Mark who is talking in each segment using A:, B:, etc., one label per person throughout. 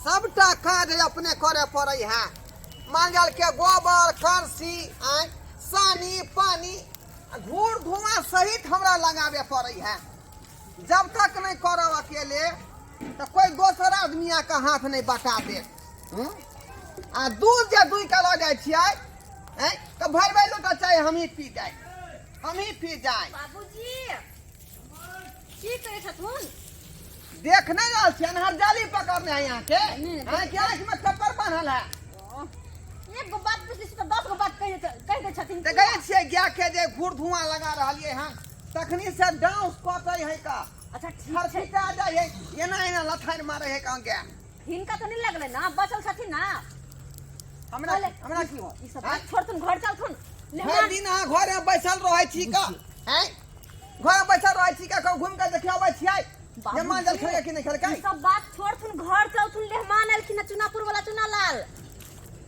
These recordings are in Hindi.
A: सबटा काज अपने करे पड़े है। मंगल के गोबर करसी सानी पानी धूल धुआं सहित हमरा लगावे पड़े है। जब तक नहीं करो अकेले तो कोई दोसर आदमी का हाथ नहीं बटा दे। आ दूध जे दुई के लऽ जाइ छियै तो भर भर लोटा चाहे हम ही पी जाए, हम ही पी जाए।
B: बाबूजी की करे छथुन?
A: देख नहीं रहल छी अनहर जाली पकड़ने है यहाँ के कि आँख में कपड़ बांधल है।
B: एक गो बात पूछी तो 10 गो बात कह दे छथिन।
A: तो गए छियै गाय के जे घूर धुआं लगा रहलिए हैं तखनी से डांस कटे है का।
B: अच्छा ठीक
A: हर
B: छै।
A: पिता जाए है एना एना लथार मारे है का गाय।
B: हिनका तो नहीं लगले ना बचल छथिन ना।
A: हमरा हमरा की हो
B: ई सब बात छोड़थुन घर चलथुन।
A: हर दिन अहाँ घर में बैसल रहे छी का हैं? घर में बैसल रहे छी का घूम के देखियाबै छियै मेहमान जल खेले कि नहीं खेले
B: ई सब बात छोड़थुन घर चलथुन। मेहमान एलखिन चुनापुर वाला चुनालाल।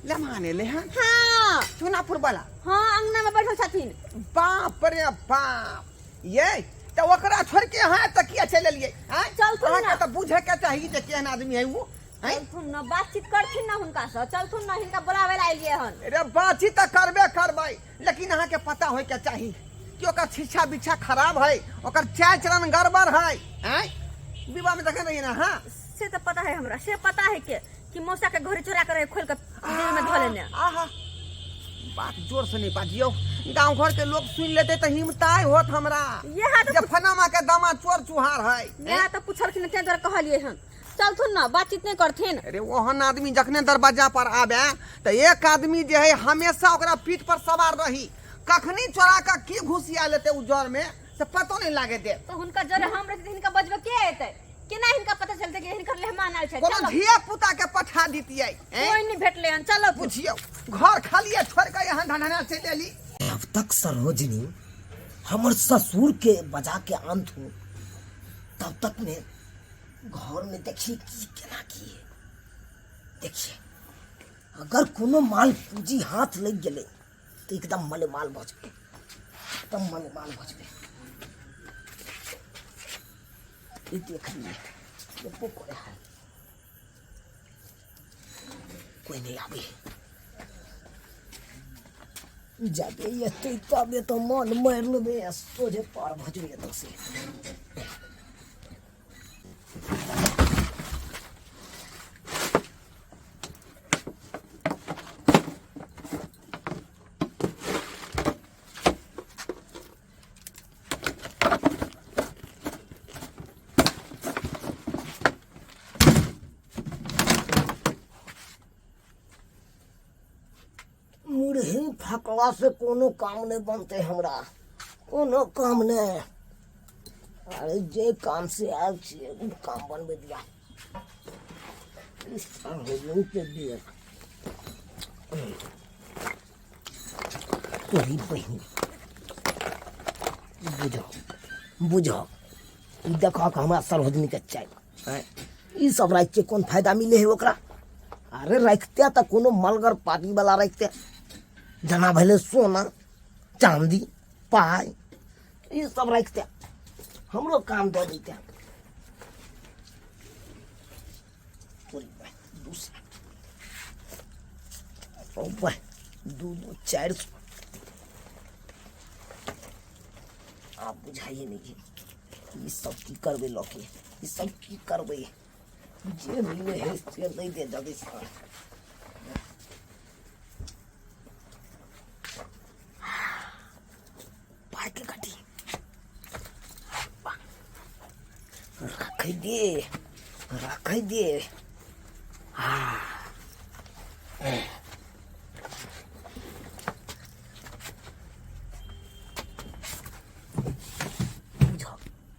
A: मेहमान एले हैं
B: हाँ
A: चुनापुर वाला।
B: हाँ अंगना में बैठल छथिन।
A: बाप रे बाप ये तो ओकरा छोड़ के यहाँ तक किया चले लिए हैं?
B: चलथुन ना।
A: अहाँ के तो बुझे के चाहिए जे केहन आदमी है वो हैं?
B: चलथुन ना बातचीत करथिन ना हुनका से। चलथुन ना हिनका बुलावे ला एलिए हन।
A: अरे बातचीत तो करबे करबै लेकिन अहाँ के पता होय के चाहिए कि ओकर शिक्षा बिक्षा खराब है, ओकर चाल चलन गड़बड़ है हैं? विवाह में देखे नहीं ना। हाँ
B: से तो पता है हमरा, से पता है कि मौसा के घरे चोरा करे खोल के जेल में धो लेने।
A: आहा बात जोर से नहीं बाजियो, गांव घर के लोग सुन लेते तो हिम्मताई होत हमरा।
B: यहाँ तो
A: जब फनामा के दामा चोर चुहार है
B: यहाँ तो पूछलखिन ते द्वारा कहलिए हन। चलथुन ना बातचीत नहीं करथिन।
A: अरे ओहन आदमी जखने दरवाजा पर आवे तो एक आदमी जे है हमेशा ओकरा पीठ पर सवार रही। कखनी चोरा का की घुसिया लेते उ जर में से पतो नहीं लागे दे।
B: तो हुनका जरे हम रहते हिनका बजबे के एते? केना हिनका पता चलते कि हिनकर मेहमान आइल छै?
A: कोनो
B: चलो
A: धिया पुता के पठा दीतियै
B: कोई नहीं भेटले हन। चलो
A: बुझियो घर खालिए छोड़ के यहाँ ढंढना चले ली।
C: जब तक सरोजनी हमर ससुर के बजा के अंत हो तब तक में घर में देखिए की केना किए। देखिए अगर कोनो माल पूंजी हाथ लग गए तो एकदम मलेमाल भजबे, एकदम मलेमाल भजबे। ये देखिए ये पोखर है, कोई नहीं आवे। जाबे ये तबे तो मन मार लेबे सोझे पार भजबे तो से। मुरही फकला से कोनो काम नहीं बनते हमरा, कोनो काम नहीं। अरे जे काम से आयल छियै उ काम बनबे दिया। इस तरह के दिया तोरी बहिन बुझो ई देखो कि हमरा सरोजनी के चाय ई सब राख के कौन फायदा मिले है ओकरा? अरे रखते तो कोनो मलगर पार्टी वाला रखते जना भले सोना चांदी पाई ये सब रखते हमरो काम दे देते। दो चार आप बुझाइए नहीं ये सब की करबे लोके, ये सब की करबे जे मिले है से नहीं दे जल्दी से। पाके कटी रख दे। हाँ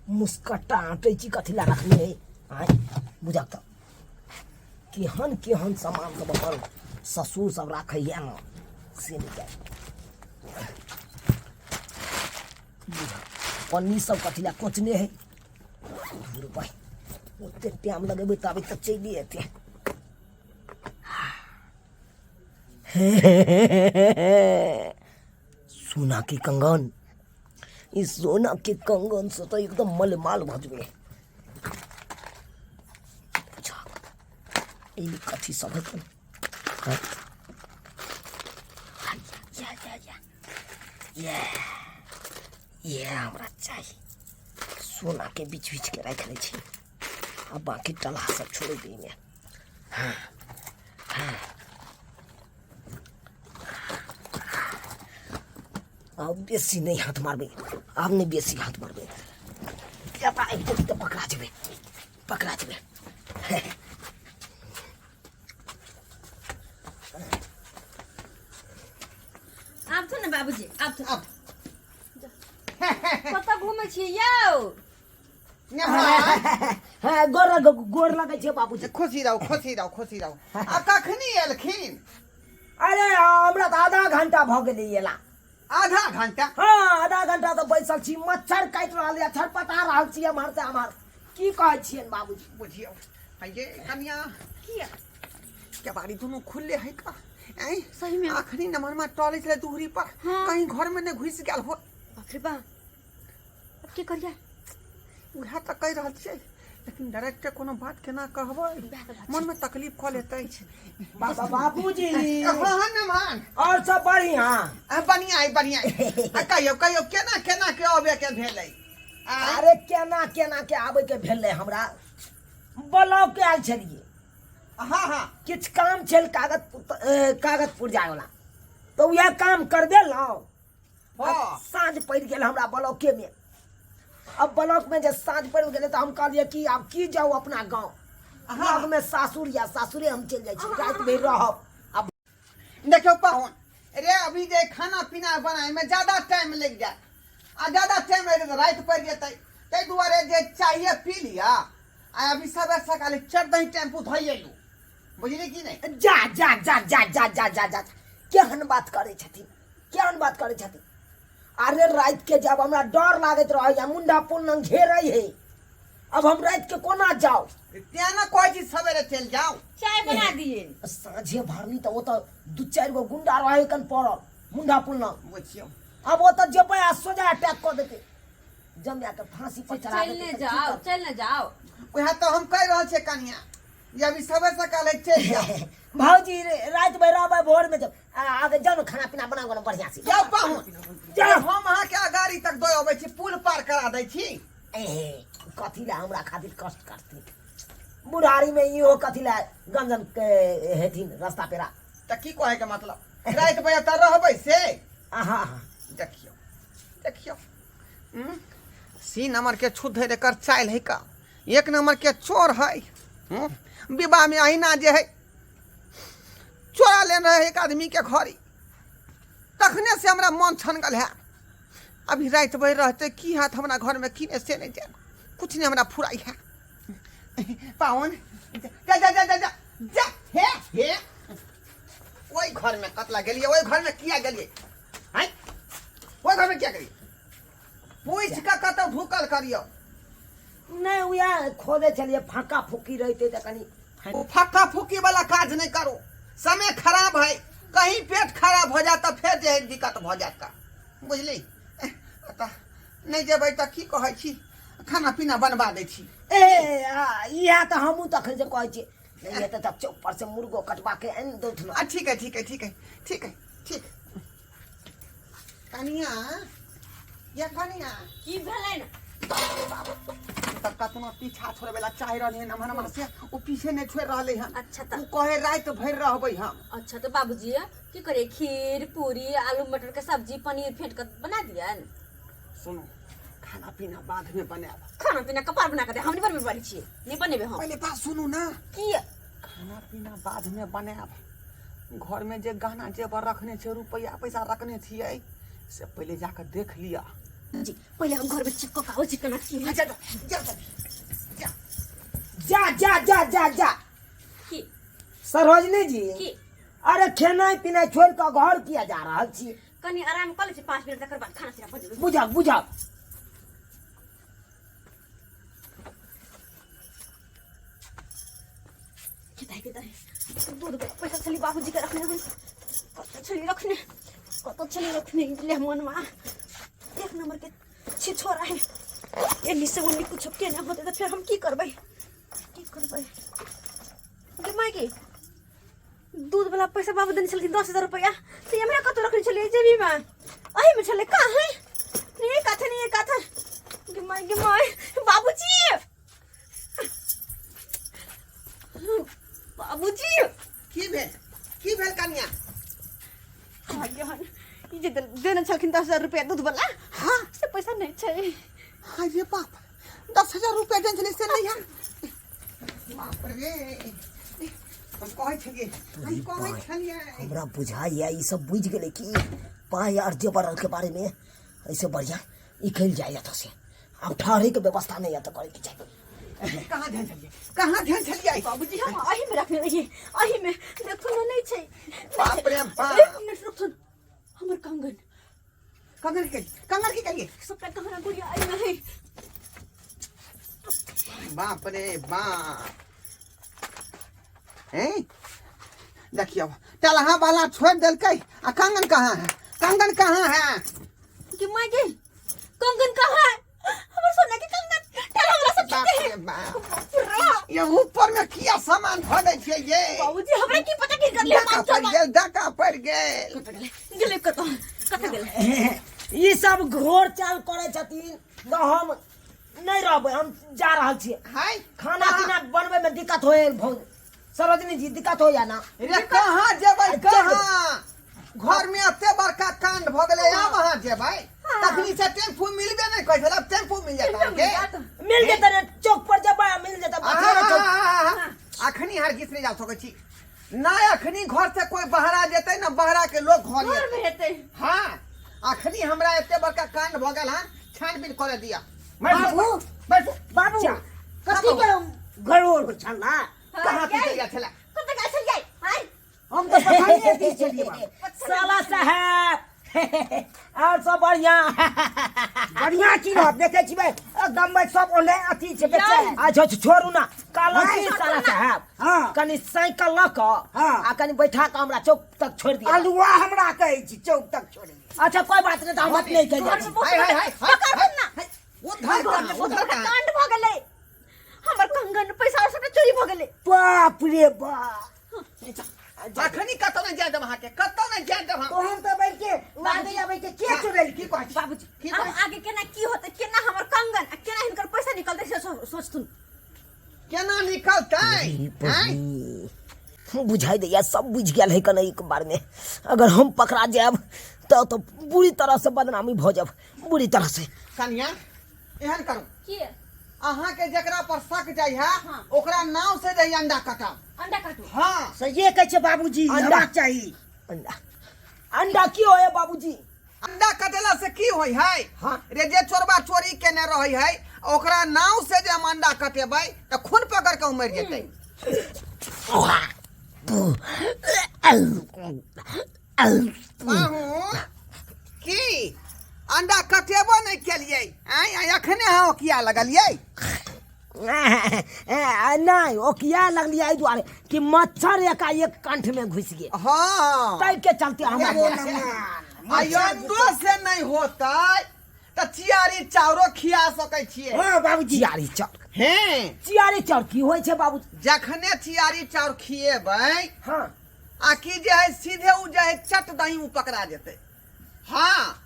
C: मुस्कटा आटे कथी ला रखने है आय बुझा तो केहन केहन सामान सब अपन ससुर सब राखे है ना से निकाल पन्नी सब कथी ला कोचने है रुपए ओते टाइम लगेबे तबे तक चली एते। सोना के कंगन, इस सोना के कंगन से तो एकदम मलमाल भजबे। ई कथी सब है कौन ये हमरा चाहिए सोना के बीच बीच के रख ले छी अब बाकी टला सब छोड़ देंगे हाँ हाँ अब बेसी नहीं हाथ मारबे अब नहीं बेसी हाथ मारबे तो पकड़ा जबे
B: आप तो ना बाबूजी आप तो
A: अब
B: कतऽ घूमै छी यौ
C: हाँ गोर लगे छे बाबूजी
A: खुशी रहो आ कखनी एलखिन
C: अरे हमरा तो आधा घंटा भ गेलै एला
A: आधा घंटा
C: हाँ आधा घंटा तो बैसल छी मच्छर काट रहल है छटपटा रहल छी हमर से हमर की कहै छियन बाबूजी
A: बुझियो ये कन्या
B: किया
A: क्या बारी दोनों खुले है का ऐ
B: सही में
A: आखरी नंबर में टॉयलेट चले दूरी पर
B: हाँ।
A: कहीं घर में ने घुस गेल हो
B: बाप रे बाप अब की करिए
A: उहे त कह रहल छै लेकिन डायरेक्ट कोनो बात केना कहबै मन में तकलीफ क लेतै
C: बाबूजी
A: हाँ नमान
C: और सब बढ़िया
A: बढ़िया कहियो केना के आबे के भेलै
C: अरे केना के आबे के भेलै हमरा ब्लॉक के आयल छलिए
A: हाँ
C: किछ काम छल कागजपुर जाय वाला तो यह काम कर देलौं
A: हाँ।
C: साँझ पड़ गेल हमरा ब्लॉके में अब ब्लॉक में जब साँझ पड़ गेले तो हम कहलिए कि अब की जाऊ अपना गांव ब्लॉक में सासुर या सासुरे हम चल जाय छी रात भर रहब अब
A: देखो पाहुन रे अभी जे खाना पीना बनाए में ज्यादा टाइम लग जाए आ ज्यादा टाइम लगे तो रात पड़ जेतै तै दुआरे जे चाहिए पी लिया आ अभी सबे सकाले चढ़ दही टेम्पू धइए लू बुझली कि नहीं
C: जा केहन बात करे छथिन अरे रात के जब हमरा डर लागत रहे मुंडा पुन घेरे है अब हम रात के कोना जाओ
A: त्या ना कोई चीज सवेरे चल जाओ
B: चाय बना दिए
C: साँझे भरनी तो वो तो 2-4 गो गुंडा रहे कन पड़ल मुंडा पुन
A: बुझियो
C: अब वो तो जेबे आ सोजा अटैक कर देते जमिया के फांसी पर चढ़ा देते
B: चल न जाओ
A: वह तो हम कह रहे छे कन्या ये अभी सवेरे सकाले चल जाओ
C: भाजी रात में रहबै भोर में जब आगे जाओ खाना पीना बनाओ ना बढ़िया से
A: जाओ पाहुन जाओ हम अहाँ के गाड़ी तक दो अबै छी पुल पार करा दै छी
C: कथी ला हमरा खातिर कष्ट करती बुढ़ारी में इहो कथी ला गंजन के हेथिन रास्ता पेरा
A: त की कहे के मतलब रात बजे त रहबै से
C: आहा
A: देखियो सी नंबर के छुद्ध है कर चाल है का 1 नंबर के चोर है विवाह में अहिना जे है चोरा ले रहे एक आदमी के घरी तखने से हमरा मन छन गल है अभी रात बज रहते की हाथ हमरा घर में की से नहीं जाए कुछ नहीं हमरा फुराई है पावन जा हे ओई घर में कतला गेलिए ओई घर में किया गेलिए हैं ओई घर में क्या करिए पूछ का कत भूकल करियो
C: नहीं उया खोदे चलिए फाका फूकी रहते तो कनी
A: वो फक्का फुकी वाला काज नहीं करो समय खराब है कहीं पेट खराब हो जाता फिर जे दिक्कत हो जाता बुझली नहीं जेबै त की कहै छी खाना पीना बनवा दै छी
C: यह तो हमू तक से कहै छी नहीं है तो चौक पर से मुर्गो कटवा के आन दो
A: ठीक है कनिया या कनिया
B: की भेलै न
A: तब कतना पीछा छोड़े वाला चाह रहले हैं हमर से ओ पीछे नहीं छोड़ रहले हैं
B: अच्छा त
A: तू कहे रात भर रहबै हम
B: अच्छा तो बाबूजी की करे खीर पूरी आलू मटर के सब्जी पनीर फेंट कर बना दियन
A: सुनो खाना पीना बाद में बनाब
B: खाना पीना कपार बना के दे हम नहीं बनबे पारी छी नहीं बनेबे हम
A: पहले बात सुनू ना
B: की
A: खाना पीना बाद में बनाब घर में जे गहना जेवर रखने छे रुपया पैसा रखने छिए से पहले जाकर देख लिया
B: जी पहले हम घर में चिपको कागज चिपकना की
A: जा
C: जा
B: की
C: सरोजनी जी
B: की
C: अरे खेना पीना छोड़ के घर किया जा रहा छी
B: कनी आराम कर ले छी 5 मिनट तक बाद खाना पीना बन जेबे
C: बुझा
B: किताई दूध पैसा चली बाबूजी के रखने हैं कत चली रखने ले मन में 1 नंबर के छी छोरा है ये से उन्नी कुछ के ना होते तो फिर हम की करबै मायके दूध वाला पैसा बाबू देने छलखिन 10,000 रुपया से हमरा कत रखने छलिए जेबी में अही में छले का है नहीं कथा गे माय बाबूजी
A: की भेल कन्या
B: आगे ई जे देने छलखिन 10,000 रुपया दूध वाला
A: हाँ
B: से पैसा नहीं छै
A: अरे बाप 10,000 रुपया देन छले से नहीं है बाप रे हम कहै छलिए
C: हमरा बुझाइए ई सब बुझ गेलै कि पाय और जेवर के बारे में ऐसे बढ़िया ई खेल जाए तो से अब ठहरे के व्यवस्था नहीं है तो करे के चाहिए
A: कहाँ ध्यान छलिए
B: बाबूजी हम अही में रखने रहिए अही में देखो नहीं छै
A: बाप रे बाप
B: एक मिनट रुक हमर
A: कंगन की करिए
B: सबका कहना गुड़िया आई नहीं
A: बाप रे बाप हैं देखियो तलहा वाला छोड़ देलकै आ कंगन कहाँ है
B: कि मायके कंगन कहाँ है हमर सोना के कंगन टेला वाला सब
A: बाप
B: किते
A: रे
B: हैं
A: बाप ये ऊपर में किया सामान भरै छै ये
B: बाबूजी हमरा की पता की कर ले
A: डका पड़ गेल
B: गेले कत गेले
C: ई सब घोर चाल करे छथिन तो हम नहीं रहबै हम जा रहल छियै
A: हाय
C: खाना पीना बनबे में दिक्कत होए सरोजनी जी दिक्कत हो या ना
A: रे कहाँ जेबै कहाँ घर में एते बड़का कांड भ गेलै आ वहां जेबै तखनी से टेम्पू मिलबे नहीं कहै छल अब टेम्पू मिल जाता के
C: मिल जेतै रे चौक पर जेबै मिल जेतै बथेरा चौक
A: अखनी हर किस नहीं जा सकै छी ना अखनी घर से कोई बहरा जेतै ना बहरा के लोग घर
B: घर में हेतै
A: हाँ अखनी हमरा एते बड़का कांड भ गेल हां छानबीन करे दिया
C: बाबू कथी के घरोर छला
A: कहाँ की चलिया छला
B: कत का चल जाई हाय
C: हम तो पता नहीं है चलिए साला साहब और सब बढ़िया की बात देखे छी भाई एकदम भाई सब ओले अथी छे बेचे अच्छा छोड़ू ना काला की साला साहब हां कनी साइकिल ल क आ कनी बैठा के हमरा चौक तक छोड़ दिया
D: अलुआ हमरा कहै छी चौक तक छोड़
C: अच्छा कोई बात नहीं तो हम बात नहीं कहिए
A: हाय
B: पकड़ ना
A: उधर
B: कांड भ गेलै हमर कंगन पैसा और सब चोरी भ गेलै
C: बाप रे बाप
A: अखनी कतौ नहीं जाय देब अहाँ के कतौ नहीं जाय देब
D: तो हम तो बैठ के लागे जाबै के चुरैल की कहै छी
B: बाबूजी हम आगे केना की होतै केना हमर कंगन आ केना हिनकर पैसा निकलतै से सोचथुन
A: केना निकलतै
C: बुझाई दैया सब बुझ गेल है कने एक बार में अगर हम पकड़ा जाब तो बुरी तरह से बदनामी भ जाब बुरी तरह से
A: कन्या एहन करू
B: की
A: अहाँ के जकरा पर शक जाय है ओकरा नाव से दही अंडा कटाओ
B: अंडा काटू
A: हाँ
D: सही कहै छै बाबूजी
C: अंडा
D: चाहिए
C: अंडा की होए बाबूजी
A: अंडा कटेला से की होय है
C: हाँ।
A: रे जे चोरबा चोरी केने रहै है ओकरा नाव से जे हम अंडा कटेबै त खून पकड़ के मर जेतै की अंडा कटेबो नहीं केलिए आय अखने हाँ किया लगलिए
C: नहीं ओकिया लगलिए एहि दुआरे कि मच्छर एकाएक कंठ में घुस गए
A: हाँ
C: तै के चलते हमारे
A: अंडो से नहीं होता तो चियारी चाउरो खिया सकै छियै
D: हां बाबूजी
C: चियारी चाउर
A: हैं
C: चियारी चाउर की होय छै बाबूजी
A: जखने चियारी चाउर खिएबै
C: हाँ
A: आ की जे है सीधे उ जे है चट दही उ पकड़ा जेतै हाँ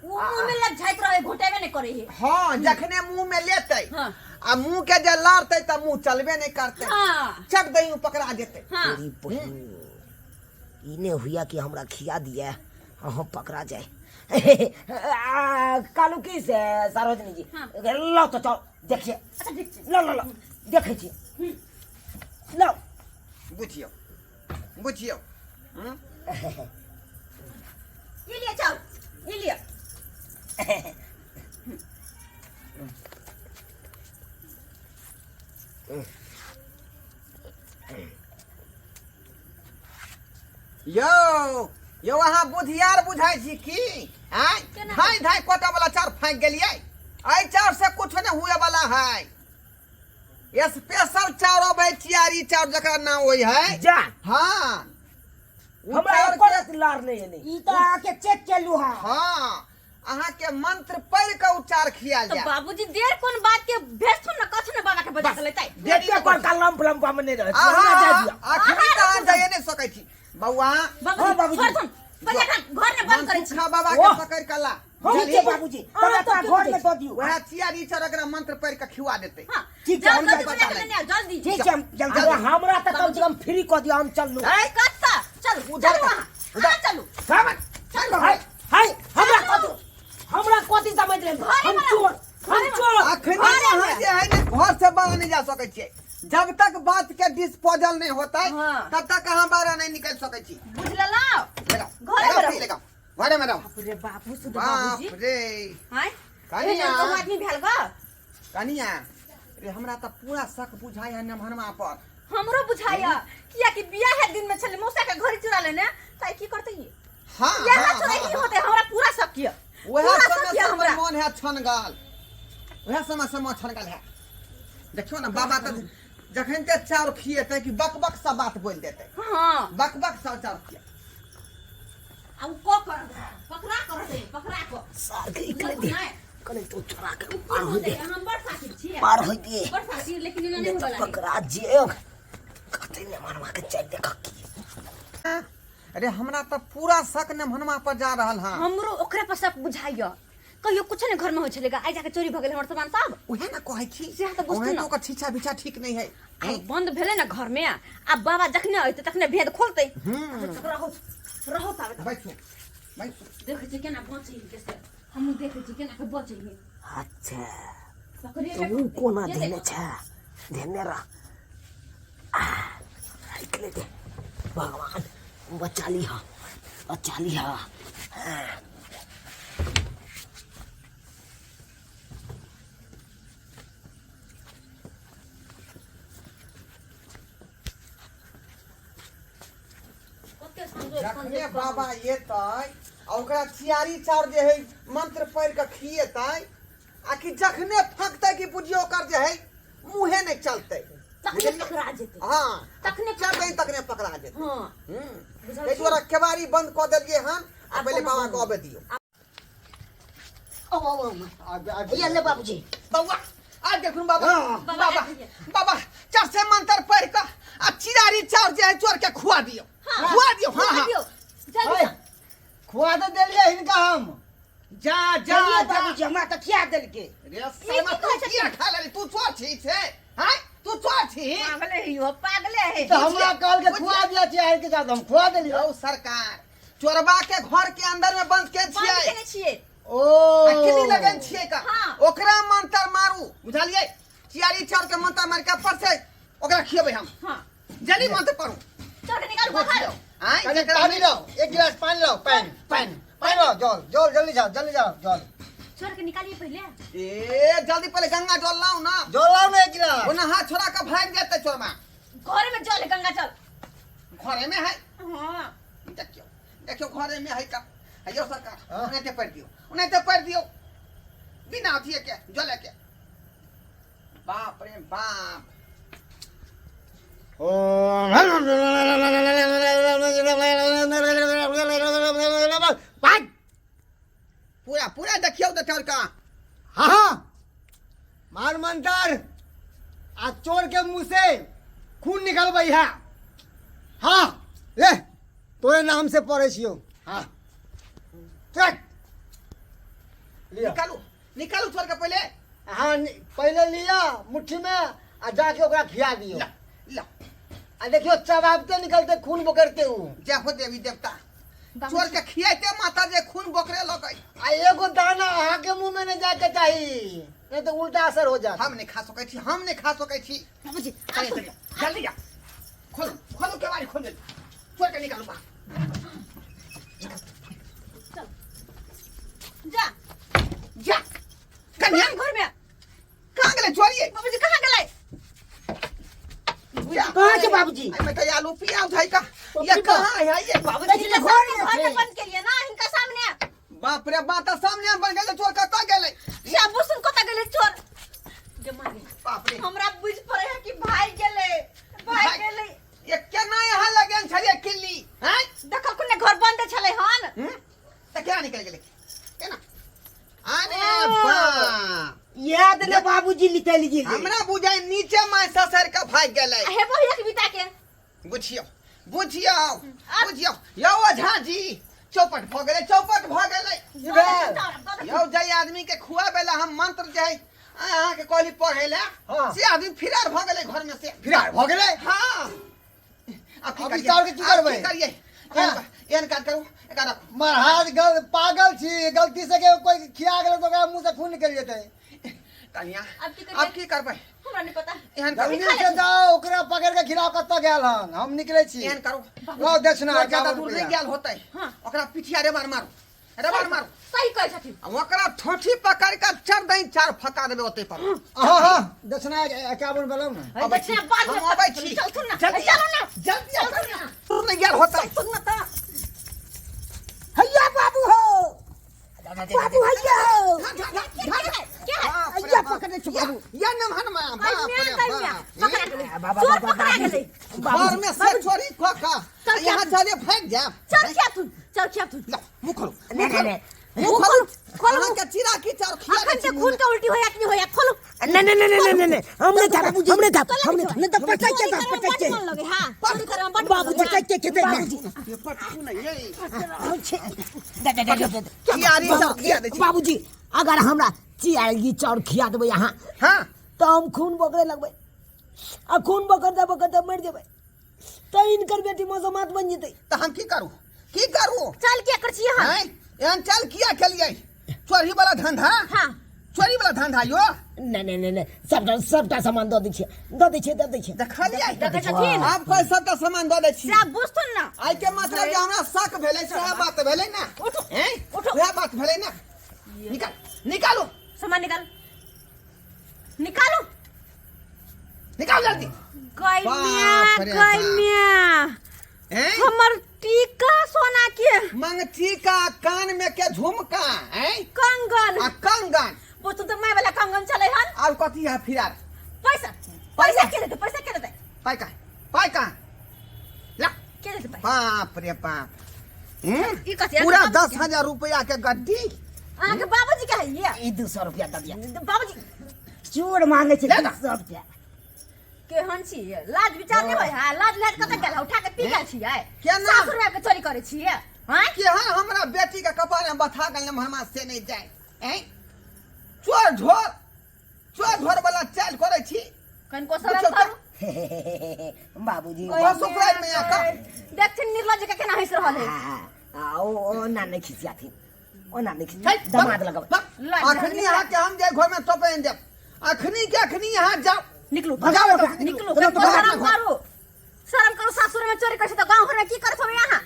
B: वो मुंह में लग जाइत रहे घोटेबे नहीं करे है
A: हाँ जखने मुंह में लेतै
B: हाँ।
A: आ मुंह के जे लारतै त मुंह चलबे नहीं करतै
B: हाँ।
A: चट दही उ पकड़ा जेतै
B: हां
C: तेरी बहन इने हुआ कि हमरा खिया दिया हम पकड़ा जाए कालू की से सरोजनी जी
B: हाँ।
C: लो तो चल देखिए
B: अच्छा ठीक छै
C: लो लो लो देखे छी लो
A: बुझियो
B: ये लिया चाउ ये लिया
A: यो अहाँ बुधियार बुझाई छी की आय
B: केना?
A: धाय धाय कोटा वाला चार फाँक गेलिए आई चार से कुछ नहीं हुए वाला है स्पेशल चाउर अबै चियारी चाउर जकरा नाम होय है
C: जा
A: हाँ
C: हमरा एको रात लार नहीं है नहीं
D: ई तो आके चेक केलु हां
A: हाँ अहाँ के मंत्र पढ़ के उच्चार किया
B: तो
A: जाए।
B: बाबूजी देर कोन बात के भेज सुन न कथन बाबा के बजा लेतै
C: देखिए पर कलम लंबा में नहीं रहे
A: अखनी कहाँ जाए नहीं सकै छी बउआ।
B: बाबूजी छोड़ सुन बजा घर में बंद करे छी।
A: मंत्र बाबा के पकड़ के ला
D: ठीक है बाबूजी तब अपना घर में दो दियो।
A: वह चियारी चर एकरा मंत्र पढ़ के खिवा देते।
B: हां
D: ठीक है, हम
B: जल्दी
A: बता
B: बजा
A: देंगे।
B: ले जल्दी
D: ठीक है हम जल्दी
C: अरे हमरा तो कम से कम फ्री कर दियो हम चल लू
B: ए कत्ता चल
C: उधर
B: चल वहां चलू
C: चलो हाय हाय हमरा कोती समझ ले हम चोर
A: अखनी अहाँ जे है ने घर से बाहर नहीं जा सकै छियै। जब तक बात के डिस्पोजल नहीं होता है
B: हाँ।
A: तब तक अहाँ बाहर नहीं निकल सकै छी।
B: बुझ लेला
A: घरे में रहो घरे में रहो।
B: रे बाबू सुध
A: बाप
B: बाबूजी
A: रे
B: हाय
A: कनिया
B: तो आदमी भेल ग
A: कनिया रे हमरा त पूरा शक बुझाय है नमहनमा पर।
B: हमरो बुझाया किया कि बियाह है दिन में चले मौसा के घर चुरा लेने ताई की करते ये
A: हां
B: यहाँ चुराई नहीं होते हमरा पूरा शक किया
A: वह
B: पूरा
A: समय
B: किया
A: से
B: हमरा
A: मन है छनगाल। वह समय से मन छनगाल है। देखियो ना बाबा त जखन ते चाउर खिएते कि बकबक सा बात बोल देते।
B: हां
A: बकबक सा चाउर खिए
B: अब को कर पकड़ा को
C: सार के इकले दे कने तो चोरा के पार हो दे
B: हम बड़ साथी छी
C: पार हो दे
B: बड़ साथी लेकिन इन्होंने नहीं बोला
C: पकड़ा जे कते ने मारवा के चल देख की
A: अरे हमरा त पूरा शक नमहनमा पर जा रहल हां।
B: हमरो ओकरे पर शक बुझाइया कहियो कुछ ने घर में हो चलेगा आई जाके चोरी भ गेल हमर सामान सब
A: उहे ना कहै छी
B: से त बुझते
A: उहे
B: ना
A: तो का छीछा बिछा ठीक नहीं है।
B: अब बंद भेले ना घर में अब बाबा जखने आइते तखने भेद खोलते रहो रहो तावे
A: बैठो बैठो
B: देखे छी केना बचै कैसे हम देखे छी केना के बचै
C: अच्छा
B: पकड़िए
C: तू कोना देने छ देने रा इकले दे भगवान बचा लिहा
A: जखने बाबा एतै ओकरा चियारी चाउर जे है मंत्र पढ़ के खिएतै आ कि जखने फंकतै कि बुझियो ओकर जे है मुंहे नहीं चलतै
B: तखने पकड़ा जेते
A: हां
B: तखने
A: चलतै तखने पकड़ा जेतै।
B: हां
A: ए तोरा केवारी बंद क देलिए हन आ पहले बाबा को आबे दियो।
C: ओ ये ले बाबूजी
A: बाबा आ देखुन बाबा बाबा
B: बाबा,
A: बाबा चार से मंत्र पढ़ के आ चिरारी चाउर जे है चोर के खुआ दियो खुआ दियो। हां हां
B: जल्दी
D: खुआ दे देलिए हिनका हम
A: जा
D: जा
A: जा
D: बाबूजी हमरा त खिया देलके।
A: रे सलमा तू किया खा ले तू चोर छी छे हैं तू चोर छी।
B: पागले है
D: तो हमरा कहल के खुआ दिया चाहिए के साथ हम खुआ देलिए।
A: यौ सरकार चोरबा के घर के अंदर में बंद के छियै
B: केने छिए
D: ओ
A: अखनी लगन छियै का
B: हाँ।
A: ओकरा मंत्र मारू बुझलिए चियारी चाउर के मंत्र मार के पर से ओकरा खिएबै हम।
B: हां
A: जल्दी मंत्र पढ़ू
B: चल के निकाल बाहर
A: आय
D: कने पानी लो एक गिलास पानी लो पानी लो जल जल्दी जाओ जल
B: छोड़ के निकालिए पहले
A: ए जल्दी पहले गंगा जल लाओ ना
D: जल लाओ ना एक गिलास।
A: ओना हाथ छोड़ा के भाग जाते चोरमा
B: घर में चल गंगा चल
A: घरे में है।
B: हां
A: देखियो देखियो घरे में है का अयो सरकार
D: हाँ।
A: उन्हें ते पढ़ दियो बिना अथिए के जले के। बाप रे बाप पूरा पूरा देखियो तो का
D: हाँ मार मंतर आ चोर के मुंह से खून निकलबै है। हाँ ले तोरे नाम से पढ़े छियो। हाँ चल लिया
A: निकालू निकालू छोड़ के पहले
D: हाँ पहले लिया मुट्ठी में आ जाके ओकरा खिया दियो
A: ला ला
D: आ देखियो चबाबते निकलते खून बकरते हूँ
A: जय हो देवी देवता चोर के खियाते माता जे खून बोकरे लगई
D: आ एगो दाना अहाँ के मुंह में नहीं जाके चाहिए नहीं तो उल्टा असर हो जाता।
A: हम नहीं खा सकै छी हम नहीं खा सकै छी।
B: बाबूजी
A: जल्दी जा खोलो खोलो केवाड़ी खोल दे चोर के निकालू बा
B: जा
A: जा कन्या
B: घर में
A: कहां गेले चोरिए
B: बाबूजी कहां गेले
D: कहाँ के बाबूजी
A: मैं तो आलू पिया उठाई का ये कहां है ये
B: बाबूजी ने घर में बंद के लिए ना इनका सामने
A: बाप रे बात सामने बन गेले चोर कता गेले
B: या बुसुन कोता गेले चोर जे मारे
A: बाप रे
B: हमरा बुझ पड़े है कि भाई गेले
A: ये केना यहाँ लगन छले किल्ली हैं
B: देखो कुने घर बंद छले हन
A: त केना निकल गेले केना
C: लीजिए
A: हमरा बुझाय नीचे माय ससर के भाग गेलै
B: हे भैया के बिता के
A: बुझियो बुझियो बुझियो यौ ओझा जी चौपट भ गेलै यौ जय आदमी के खुआबे ला हम मंत्र जे है अहाँ के कहली पढ़े ला
D: हाँ।
A: से आदमी फिरार भ गेलै घर में से
D: फिरार भ गेलै
A: हां
D: अब विचार के की करबै?
A: करिए
D: हाँ।
A: एन काट करू एकरा
D: महाराज पागल छी, गलती से के कोई खिया गेल तो ओकरा मुंह से खून निकल जेतै।
A: कनिया
B: अब
A: अब की करबै
B: हमरा नहीं पता
A: एहन
D: जल्दी
A: करू
D: से जाओ, ओकरा पकड़ के खिलाओ। कत्ता गेल हन? हम निकले छी।
A: एहन करू
D: लो दक्षिणा
A: और ज्यादा दूर नहीं गेल होतै
B: हाँ।
A: ओकरा पिठिया रे मार मारू
B: सही कह छथिन
A: आ ओकरा ठोठी पकड़ के चढ़ दई चार फका देबे ओते पर
D: हां हां दक्षिणा 51 बेलौ ना।
B: अरे देखना बाद में
A: हम अबै छी।
B: चल सुन ना
A: जल्दी
B: चलो ना
A: जल्दी आ ना दूर नहीं गेल होतै
B: सुन ना ता
C: हैया बाबू हो, बाबू हैया हो,
B: क्या है
C: हैया पकड़े छ बाबू।
A: या नम हनुमान बाप रे
B: पकड़ा गेले
C: बाबा,
B: चोर
C: बाबा,
B: पकड़ा गेले
A: घर में से चोरी खोखा
B: चल,
A: यहाँ चले फेंक जा
B: चल क्या तू
A: ला मुंह खोलो
C: नहीं
A: मुंह खोलो खोलो के चिरा की चार खिया
B: अखन से खून का उल्टी होया कि नहीं होया खोलो
C: नहीं हमने हमने तो पटाइए
B: पटाइए लगे हां चोरी करे बड़
C: बाबू पटाइए के बाबूजी
A: ये पटू नहीं ये
C: बाबूजी
A: यारी सब खिया दे छी।
C: बाबूजी अगर हमरा चियागी चाउर खिया देबै यहाँ
A: हां
C: तो हम खून बकरे लगबै आ खून बकरते मर जेबै तो इनकर बेटी मौसमात बन जेतै।
A: तो हम की करू
B: चल क्या कर छी हां
A: हैं एहन चल किया खेलिए चोरी वाला धंधा
B: हां
A: चोरी वाला धंधा यो
C: नहीं सबटा सामान दो दे
A: देखा लिया
B: देखै छथिन
A: आप कोई सबटा सामान दे दै छी
B: से बुझथुन ना
A: आई के मतलब जे हमरा शक भेलै से वह बात भेलै ना
B: उठो
A: हैं
B: उठो
A: वह बात भेलै ना निकालो
B: सामान निकालो
A: निकाल जल्दी बाप रे
B: कइमिया
A: हैं
B: हमर टीका सोना के
A: मंगती का कान में के झुमका हैं
B: कंगन
A: आ कंगन
B: वो तो मैं वाला कंगन चले हन
A: और कथी है फिरार
B: पैसा के देते
A: पाई का ला
B: के देते
A: बाप रे बाप
B: ई कथि
A: पूरा 10,000 रुपया के गड्डी
B: अहाँ के बाबूजी के है ये
C: ई 200 रुपया दे दिया
B: बाबूजी
C: चोर मांगे छै
A: ले ना।
C: 200 रुपया
B: केहन छी लाज विचार नहीं है लाज लाज कत गेल उठा के पी गेल छियै
A: केना?
B: 7 रुपया के चोरी करे छियै हां
A: केहन हमरा बेटी के कपार में बथा गल हमरा से नहीं जाए हैं चोर झोर वाला चाल करे छी
B: कन को शरम करू
C: बाबूजी
A: ससुराल में आकर
B: देखथिन निर्लज के केना हंस रहल है
C: ओ ना नहीं खिसियाथिन ओ ना नहीं
A: है,
C: खिसिया दमाद लगावे
A: अखनी यहाँ के हम जाए घर में तोपे देब अखनी यहाँ जाओ
B: निकलू
A: भगाओ ओकरा,
B: निकलू
A: निकलू,
B: शरम करू सासुर में चोरी कर तो गांव घर में की करत हो यहाँ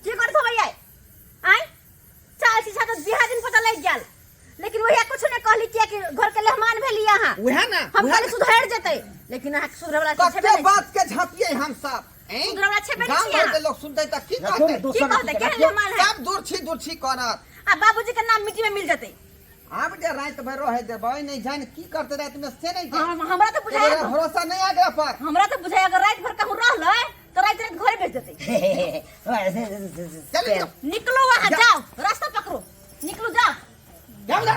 B: की करत हो भैया आई चाल सी साथ बिहा दिन पता लग गेल लेकिन वही कुछ ने कहली कि घर के मेहमान भेली यहाँ
A: वह ना
B: हम खाली सुधर जेते लेकिन अहाँ सुधरे वाला छेबे
A: कते
B: नहीं
A: बात के झापिए हम सब हैं
B: सुधरे वाला छेबे
A: गांव
B: नहीं
A: घर के
B: यहाँ
A: लोग सुनते त की
C: रखो
A: कहते
C: ना,
B: की कहते केहन मेहमान है
A: सब दूर छी करत
B: आ बाबूजी के नाम मिट्टी में मिल जेते
A: आब जे रात भर रहे देबै नहीं जान की करते रात में से नहीं जान
B: हमरा तो बुझाय
A: तेरा भरोसा नहीं आगे पर
B: हमरा तो बुझाय अगर रात भर कहूं रहलै तो रात रात घरे भेज देते
A: चल
B: निकलो वहां जाओ रास्ता पकड़ो निकलो जाओ
A: जाओ जा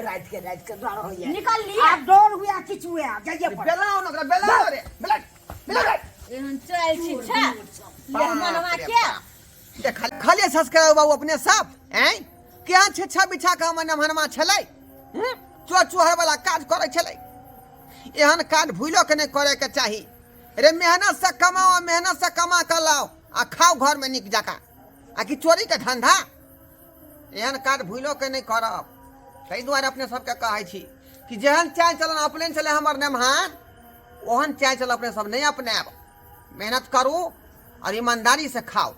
C: रात के डर होइए
B: निकल लिया
C: आप डर हुआ किछु हुआ जाइए पर
A: बेलाओ न बेलाओ रे बेला
B: एहन चल छी छा मेहमानवा के
A: खाली सब्सक्राइब बाबू अपने सब हैं क्या छछा बिछा के हमर नमहनमा छलै चोहर वाला काज करे छलै एहन काज भूलो के नहीं करे के चाही रे मेहनत से कमाओ मेहनत से कमा के लाओ आ खाओ घर में निक जाका आ कि चोरी के धंधा एहन काज भूलो के नहीं करब ताहि दुआरे अपने सबके कहै छी कि जेहन चाय चलन अपने चले हमर नमहान ओहन चाय चल अपने सब नहीं अपनाएब मेहनत करू और ईमानदारी से खाओ